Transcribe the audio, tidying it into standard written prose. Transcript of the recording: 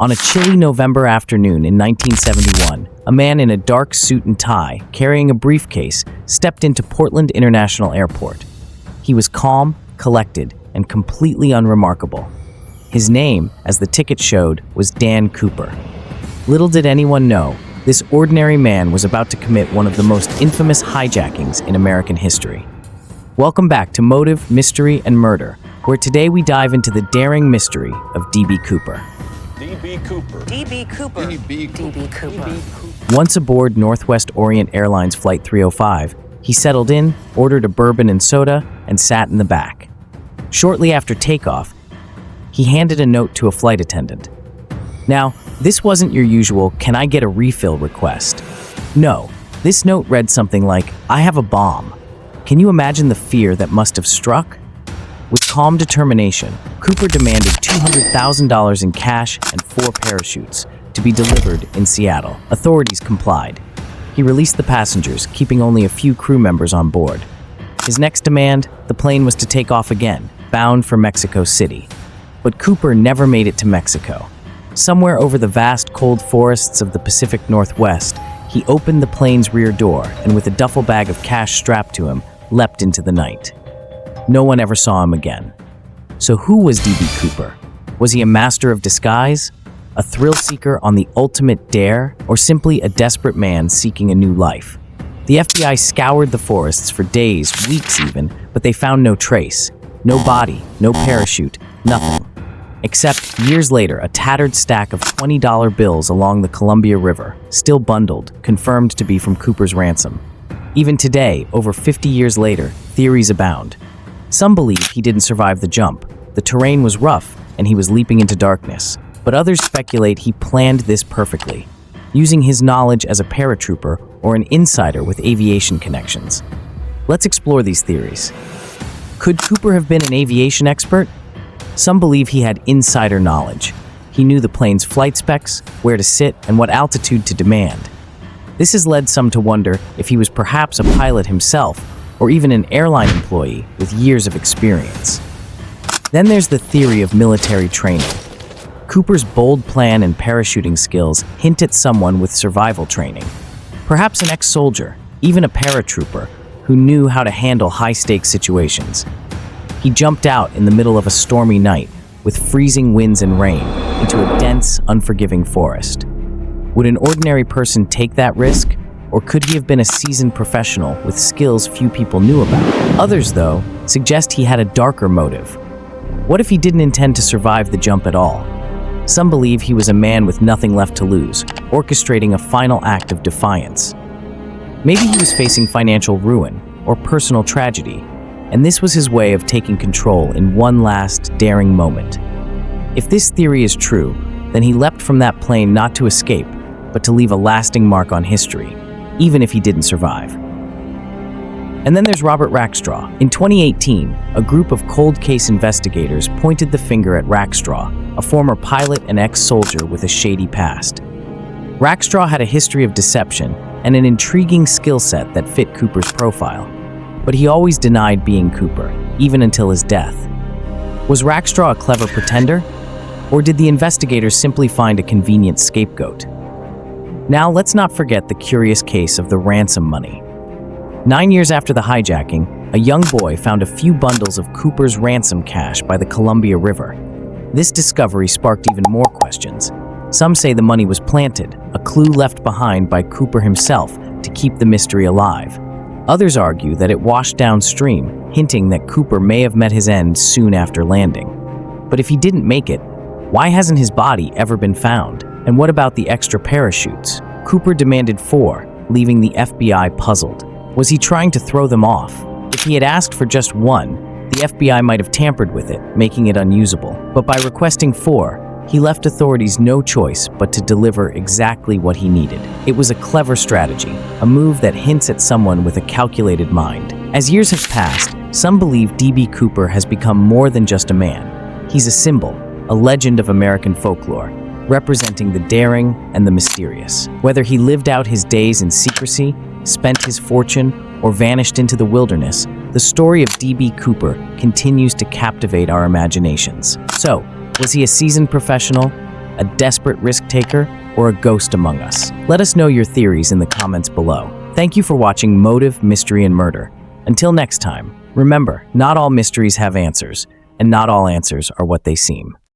On a chilly November afternoon in 1971, a man in a dark suit and tie, carrying a briefcase, stepped into Portland International Airport. He was calm, collected, and completely unremarkable. His name, as the ticket showed, was Dan Cooper. Little did anyone know, this ordinary man was about to commit one of the most infamous hijackings in American history. Welcome back to Motive, Mystery, and Murder, where today we dive into the daring mystery of D.B. Cooper. D.B. Cooper. D.B. Cooper. D.B. D.B. Cooper. Once aboard Northwest Orient Airlines Flight 305, he settled in, ordered a bourbon and soda, and sat in the back. Shortly after takeoff, he handed a note to a flight attendant. Now, this wasn't your usual, "Can I get a refill?" request. No, this note read something like, "I have a bomb." Can you imagine the fear that must have struck? With calm determination, Cooper demanded $200,000 in cash and 4 parachutes to be delivered in Seattle. Authorities complied. He released the passengers, keeping only a few crew members on board. His next demand, the plane was to take off again, bound for Mexico City. But Cooper never made it to Mexico. Somewhere over the vast, cold forests of the Pacific Northwest, he opened the plane's rear door and, with a duffel bag of cash strapped to him, leapt into the night. No one ever saw him again. So who was D.B. Cooper? Was he a master of disguise, a thrill-seeker on the ultimate dare, or simply a desperate man seeking a new life? The FBI scoured the forests for days, weeks even, but they found no trace. No body, no parachute, nothing. Except, years later, a tattered stack of $20 bills along the Columbia River, still bundled, confirmed to be from Cooper's ransom. Even today, over 50 years later, theories abound. Some believe he didn't survive the jump. The terrain was rough, and he was leaping into darkness. But others speculate he planned this perfectly, using his knowledge as a paratrooper or an insider with aviation connections. Let's explore these theories. Could Cooper have been an aviation expert? Some believe he had insider knowledge. He knew the plane's flight specs, where to sit, and what altitude to demand. This has led some to wonder if he was perhaps a pilot himself, or even an airline employee with years of experience. Then there's the theory of military training. Cooper's bold plan and parachuting skills hint at someone with survival training. Perhaps an ex-soldier, even a paratrooper, who knew how to handle high-stakes situations. He jumped out in the middle of a stormy night, with freezing winds and rain, into a dense, unforgiving forest. Would an ordinary person take that risk? Or could he have been a seasoned professional with skills few people knew about? Others, though, suggest he had a darker motive. What if he didn't intend to survive the jump at all? Some believe he was a man with nothing left to lose, orchestrating a final act of defiance. Maybe he was facing financial ruin or personal tragedy, and this was his way of taking control in one last, daring moment. If this theory is true, then he leapt from that plane not to escape, but to leave a lasting mark on history, even if he didn't survive. And then there's Robert Rackstraw. In 2018, a group of cold case investigators pointed the finger at Rackstraw, a former pilot and ex-soldier with a shady past. Rackstraw had a history of deception and an intriguing skill set that fit Cooper's profile, but he always denied being Cooper, even until his death. Was Rackstraw a clever pretender? Or did the investigators simply find a convenient scapegoat? Now, let's not forget the curious case of the ransom money. 9 years after the hijacking, a young boy found a few bundles of Cooper's ransom cash by the Columbia River. This discovery sparked even more questions. Some say the money was planted, a clue left behind by Cooper himself to keep the mystery alive. Others argue that it washed downstream, hinting that Cooper may have met his end soon after landing. But if he didn't make it, why hasn't his body ever been found? And what about the extra parachutes? Cooper demanded 4, leaving the FBI puzzled. Was he trying to throw them off? If he had asked for just 1, the FBI might have tampered with it, making it unusable. But by requesting 4, he left authorities no choice but to deliver exactly what he needed. It was a clever strategy, a move that hints at someone with a calculated mind. As years have passed, some believe D.B. Cooper has become more than just a man. He's a symbol, a legend of American folklore, representing the daring and the mysterious. Whether he lived out his days in secrecy, spent his fortune, or vanished into the wilderness, the story of D.B. Cooper continues to captivate our imaginations. So, was he a seasoned professional, a desperate risk taker, or a ghost among us? Let us know your theories in the comments below. Thank you for watching Motive, Mystery, and Murder. Until next time, remember, not all mysteries have answers, and not all answers are what they seem.